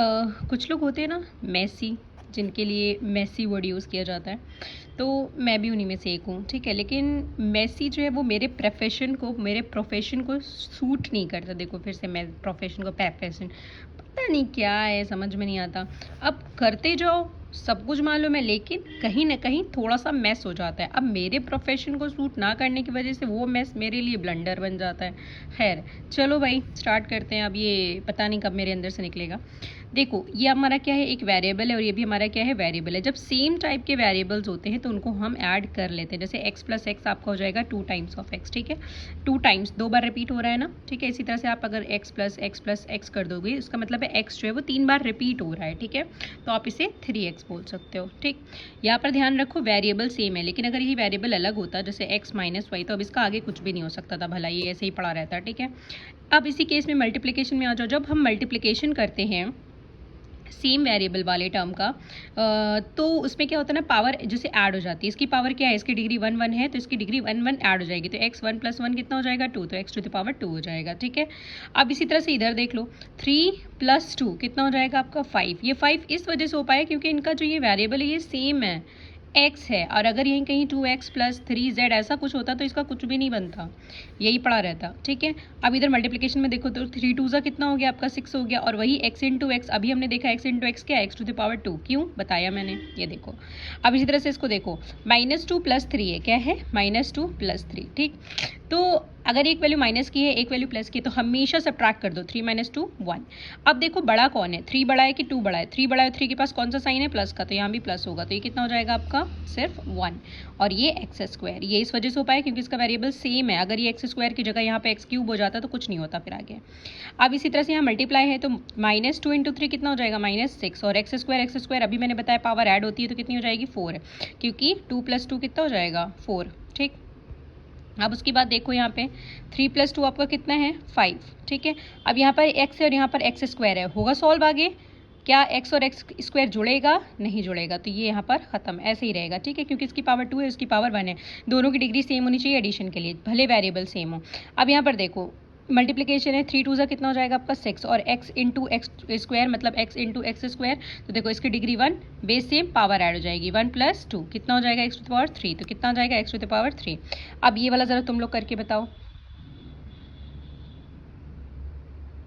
कुछ लोग होते हैं ना मेसी, जिनके लिए मेसी वर्ड यूज़ किया जाता है, तो मैं भी उन्हीं में से एक हूँ, ठीक है। लेकिन मेसी जो है वो मेरे प्रोफेशन को सूट नहीं करता। देखो फिर से मैं प्रोफेशन को प्रोफेशन पता नहीं क्या है, समझ में नहीं आता। अब करते जाओ, सब कुछ मालूम है, लेकिन कहीं ना कहीं थोड़ा सा मैस हो जाता है। अब मेरे प्रोफेशन को सूट ना करने की वजह से वो मैस मेरे लिए ब्लंडर बन जाता है। खैर चलो भाई, स्टार्ट करते हैं। अब ये पता नहीं कब मेरे अंदर से निकलेगा। देखो ये हमारा क्या है, एक वेरिएबल है, और ये भी हमारा क्या है, वेरिएबल है। जब सेम टाइप के वेरिएबल्स होते हैं तो उनको हम ऐड कर लेते हैं। जैसे x प्लस एक्स आपका हो जाएगा 2 टाइम्स ऑफ x, ठीक है। 2 टाइम्स 2 बार रिपीट हो रहा है ना, ठीक है। इसी तरह से आप अगर x प्लस एक्स कर दोगे, उसका मतलब है x जो है वो 3 बार रिपीट हो रहा है, ठीक है। तो आप इसे 3x बोल सकते हो, ठीक। यहाँ पर ध्यान रखो वेरिएबल सेम है, लेकिन अगर ये वेरिएबल अलग होता जैसे x माइनस वाई, तो अब इसका आगे कुछ भी नहीं हो सकता था, भला ये ऐसे ही पड़ा रहता, ठीक है। अब इसी केस में मल्टीप्लिकेशन में आ जाओ। जब हम मल्टीप्लिकेशन करते हैं सेम वेरिएबल वाले टर्म का, तो उसमें क्या होता है ना, पावर जैसे ऐड हो जाती है। इसकी पावर क्या है, इसकी डिग्री 1 1 है, तो इसकी डिग्री 1 1 ऐड हो जाएगी। तो x 1 प्लस 1 कितना हो जाएगा, 2, तो x टू द पावर 2 हो जाएगा, ठीक है। अब इसी तरह से इधर देख लो, 3 प्लस 2 कितना हो जाएगा आपका 5। ये 5 इस वजह से हो पाया क्योंकि इनका जो ये वेरिएबल है ये सेम है, x है। और अगर यहीं कहीं 2x प्लस 3z ऐसा कुछ होता तो इसका कुछ भी नहीं बनता, यही पड़ा रहता, ठीक है। अब इधर मल्टीप्लिकेशन में देखो तो 3 2 ज़ा कितना हो गया आपका 6 हो गया, और वही x इंटू एक्स, अभी हमने देखा x इंटू एक्स क्या है, x टू द पावर 2, क्यों बताया मैंने, ये देखो। अब इसी तरह से इसको देखो, -2 प्लस 3 है, क्या है, -2 प्लस 3, ठीक। तो अगर एक वैल्यू माइनस की है, एक वैल्यू प्लस की है, तो हमेशा सब्ट्रैक्ट कर दो। 3 - 2 1। अब देखो बड़ा कौन है, 3 बड़ा है कि 2 बड़ा है, 3 बड़ा है, 3 के पास कौन सा साइन है, प्लस का, तो यहाँ भी प्लस होगा। तो ये कितना हो जाएगा आपका सिर्फ 1, और ये एक्स स्क्वायर। ये इस वजह से हो पाया क्योंकि इसका वेरिएबल सेम है। अगर ये एक्स स्क्वायर की जगह यहाँ पे एक्स क्यूब हो जाता तो कुछ नहीं होता फिर आगे। अब इसी तरह से यहाँ मल्टीप्लाई है, तो -2 × 3 कितना हो जाएगा, -6, और एक्स स्क्वायर अभी मैंने बताया पावर ऐड होती है तो कितनी हो जाएगी 4, क्योंकि 2 + 2 कितना हो जाएगा 4, ठीक। अब उसके बाद देखो यहाँ पे 3 + 2 आपका कितना है 5, ठीक है। अब यहाँ पर x है और यहाँ पर एक्स स्क्वायर है, होगा सॉल्व आगे। क्या x और एक्स स्क्वायर जुड़ेगा, नहीं जुड़ेगा, तो ये यहाँ पर खत्म, ऐसे ही रहेगा, ठीक है। क्योंकि इसकी पावर 2 है, उसकी पावर 1 है, दोनों की डिग्री सेम होनी चाहिए एडिशन के लिए, भले वेरिएबल सेम हो। अब यहाँ पर देखो मल्टीप्लिकेशन है, 3 2 ज़ा कितना हो जाएगा आपका 6, और x इंटू एक्स स्क्वायर मतलब x इंटू एक्स स्क्वायर, तो देखो इसकी degree 1, base same, power add हो जाएगी। 1 + 2 कितना हो जाएगा x टू द पावर 3, तो कितना हो जाएगा x टू द पावर 3। अब ये वाला ज़रा तुम लोग करके बताओ।